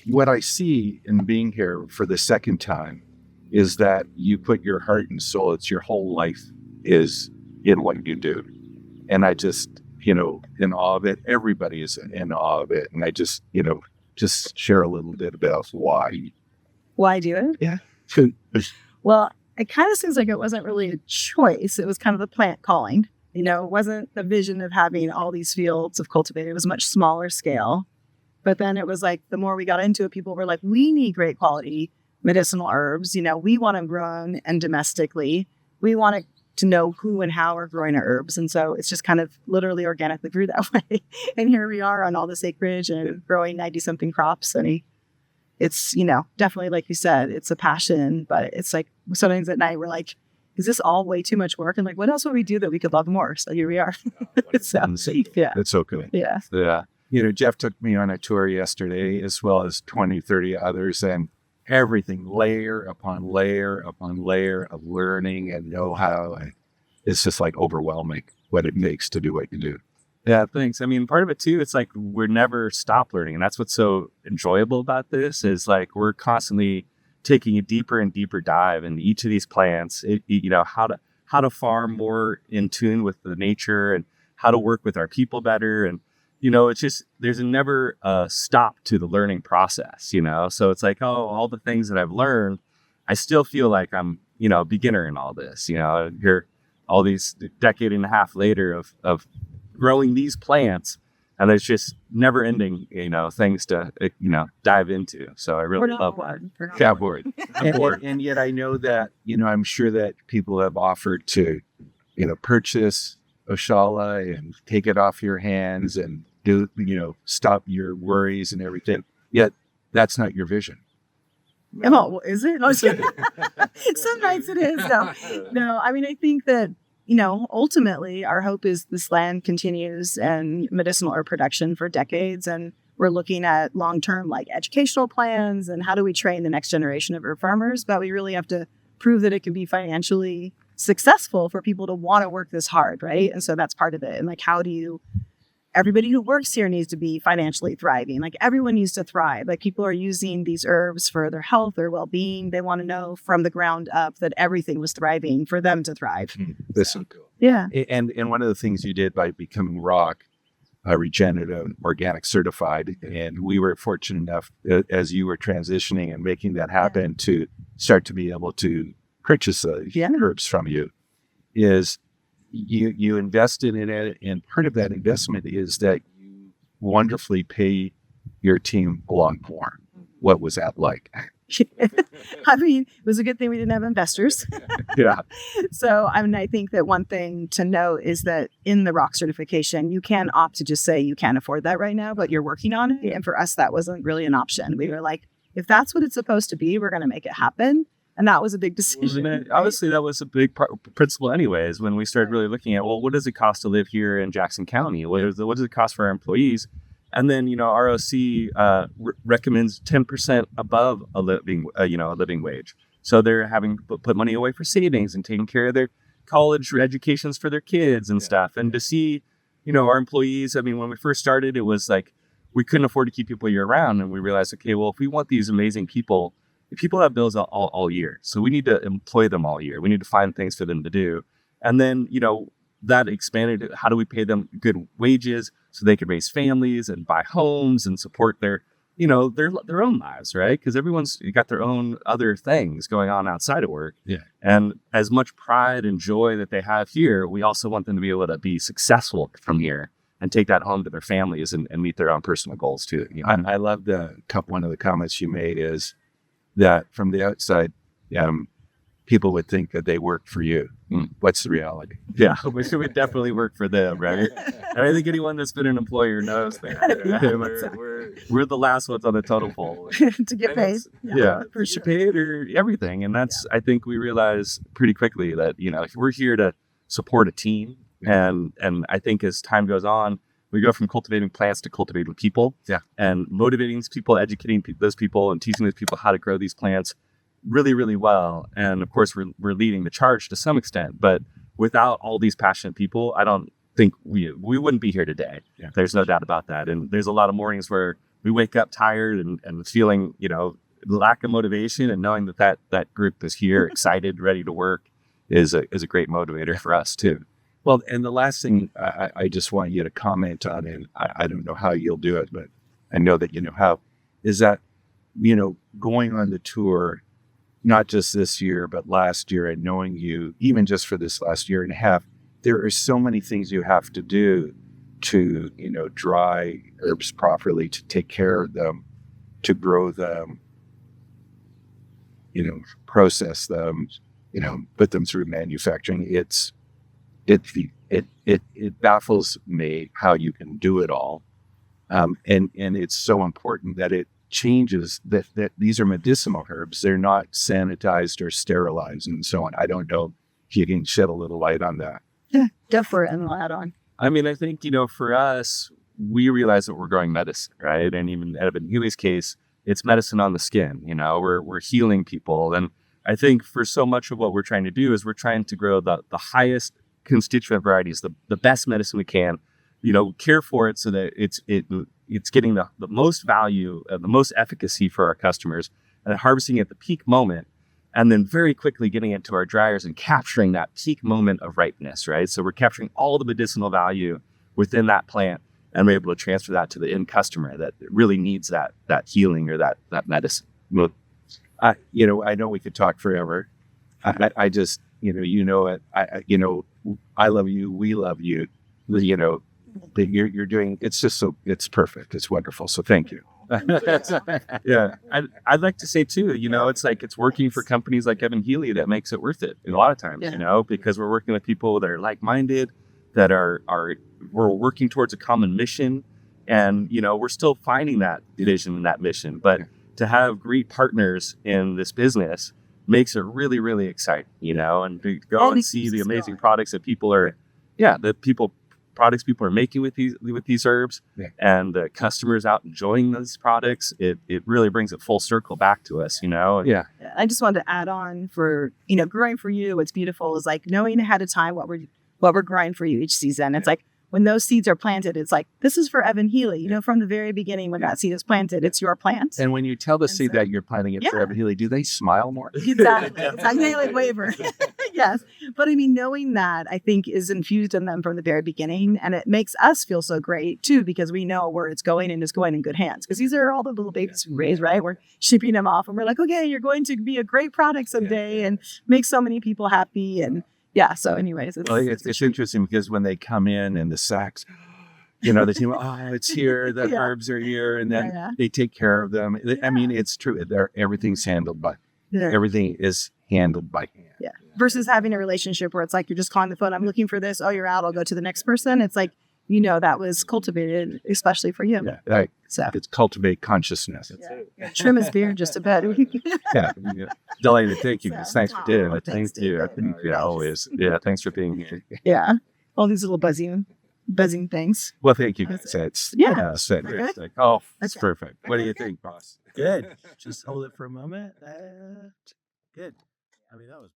What I see in being here for the second time is that you put your heart and soul, it's your whole life is in what you do. And I just, in awe of it. Everybody is in awe of it. And I just, just share a little bit about why. Why do it? Yeah. Well, it kind of seems like it wasn't really a choice. It was kind of the plant calling. It wasn't the vision of having all these fields of cultivated. It was much smaller scale. But then it was like, the more we got into it, people were like, we need great quality medicinal herbs. We want them grown and domestically. We want to know who and how are growing our herbs. And so it's just kind of literally organically grew that way. And here we are on all this acreage and growing 90-something crops. And it's, definitely, like you said, it's a passion. But it's like sometimes at night we're like, is this all way too much work? And like, what else would we do that we could love more? So here we are. So, yeah. It's okay. Yeah. Yeah. Jeff took me on a tour yesterday, as well as 20, 30 others, and everything layer upon layer upon layer of learning and know-how. And it's just like overwhelming what it takes to do what you do. Yeah, thanks. I mean, part of it too, it's like we're never stop learning. And that's what's so enjoyable about this is like we're constantly taking a deeper and deeper dive into each of these plants, how to farm more in tune with the nature and how to work with our people better. And it's just, there's never a stop to the learning process, So it's like, all the things that I've learned, I still feel like I'm, beginner in all this, here, all these decade and a half later of growing these plants, and there's just never ending, things to, dive into. So I really love that. Yeah, bored. And yet I know that, I'm sure that people have offered to, purchase Oshala and take it off your hands and do, stop your worries and everything. Yet that's not your vision. Oh, is it? Some nights it is. No. I mean, I think that, ultimately our hope is this land continues and medicinal herb production for decades. And we're looking at long-term like educational plans and how do we train the next generation of herb farmers. But we really have to prove that it can be financially successful for people to want to work this hard. Right. And so that's part of it. And like, everybody who works here needs to be financially thriving. Like everyone needs to thrive. Like people are using these herbs for their health, their well-being. They want to know from the ground up that everything was thriving for them to thrive. That's so cool. Yeah. And one of the things you did by becoming Regenerative Organic Certified, and we were fortunate enough as you were transitioning and making that happen to start to be able to purchase herbs from you, is you invested in it, and part of that investment is that you wonderfully pay your team a lot more. What was that like? I mean, it was a good thing we didn't have investors. Yeah. So, I think that one thing to note is that in the ROC certification, you can opt to just say you can't afford that right now, but you're working on it. And for us, that wasn't really an option. We were like, if that's what it's supposed to be, we're going to make it happen. And that was a big decision. Right? Obviously, that was a big principle anyways, when we started really looking at, well, what does it cost to live here in Jackson County? What does it cost for our employees? And then, ROC recommends 10% above a living wage. So they're having to put money away for savings and taking care of their college educations for their kids and stuff. And to see, our employees, when we first started, it was like, we couldn't afford to keep people year round. And we realized, okay, well, if we want these amazing people have bills all year. So we need to employ them all year. We need to find things for them to do. And then, that expanded. How do we pay them good wages so they can raise families and buy homes and support their own lives, right? Because everyone's got their own other things going on outside of work. Yeah. And as much pride and joy that they have here, we also want them to be able to be successful from here and take that home to their families and meet their own personal goals too. I love one of the comments you made is that from the outside, people would think that they work for you. What's the reality? Yeah, we definitely work for them, right? And I think anyone that's been an employer knows that. We're the last ones on the totem pole. To get paid. For sure. Paid or everything. And that's, I think we realize pretty quickly that, we're here to support a team. And I think as time goes on, we go from cultivating plants to cultivating people. Yeah. And motivating these people, educating those people, and teaching those people how to grow these plants really, really well. And of course, we're leading the charge to some extent. But without all these passionate people, I don't think we wouldn't be here today. Yeah. There's no doubt about that. And there's a lot of mornings where we wake up tired and feeling, lack of motivation, and knowing that group is here, excited, ready to work is a great motivator for us too. Well, and the last thing I just want you to comment on, and I don't know how you'll do it, but I know that you know how, is that, going on the tour, not just this year, but last year, and knowing you, even just for this last year and a half, there are so many things you have to do to, dry herbs properly, to take care of them, to grow them, process them, put them through manufacturing. It baffles me how you can do it all. And it's so important that it changes, that these are medicinal herbs. They're not sanitized or sterilized and so on. I don't know if you can shed a little light on that. Yeah, definitely, and I'll add on. I mean, I think, for us, we realize that we're growing medicine, right? And even in Evanhealy's case, it's medicine on the skin. We're healing people. And I think for so much of what we're trying to do is we're trying to grow the highest constituent varieties, the best medicine we can, care for it so that it's getting the most value, the most efficacy for our customers, and harvesting at the peak moment, and then very quickly getting it to our dryers and capturing that peak moment of ripeness, right? So we're capturing all the medicinal value within that plant, and we're able to transfer that to the end customer that really needs that healing or that medicine. Well, I know we could talk forever. I just, it. I love you. We love you. That you're doing. It's just it's perfect. It's wonderful. So thank you. Yeah, I'd like to say too, it's working for companies like Evanhealy that makes it worth it. A lot of times, because we're working with people that are like-minded, that we're working towards a common mission, and we're still finding that vision and that mission. But to have great partners in this business makes it really, really exciting, and to go and see the amazing products that people are making with these herbs, and the customers out enjoying those products. It really brings it full circle back to us, Yeah. I just wanted to add on for, growing for you, what's beautiful is like knowing ahead of time what we're growing for you each season. It's like when those seeds are planted, it's like, this is for Evanhealy. From the very beginning, when that seed is planted, it's your plant. And when you tell the seed that you're planting it for Evanhealy, do they smile more? Exactly. It's like they waver. Yes. But I mean, knowing that, I think, is infused in them from the very beginning. And it makes us feel so great too, because we know where it's going, and it's going in good hands. Because these are all the little babies we raise, right? We're shipping them off, and we're like, okay, you're going to be a great product someday and make so many people happy. And so anyways, it's interesting because when they come in the sacks, the team, it's here, the herbs are here, and then they take care of them. I mean, it's true. Everything is handled by hand. Yeah. Versus having a relationship where it's like, you're just calling the phone, I'm looking for this. Oh, you're out. I'll go to the next person. It's like, that was cultivated especially for you. Yeah. Right. So it's cultivate consciousness. Trim his beard just a bit. Delighted. Thank you. Thanks for doing it. Thank you. Always. Yeah. Thanks for being here. Yeah. All these little buzzing things. Well, thank you. It's it's perfect. What do you think, boss? Good. Just hold it for a moment. Good. I mean, that was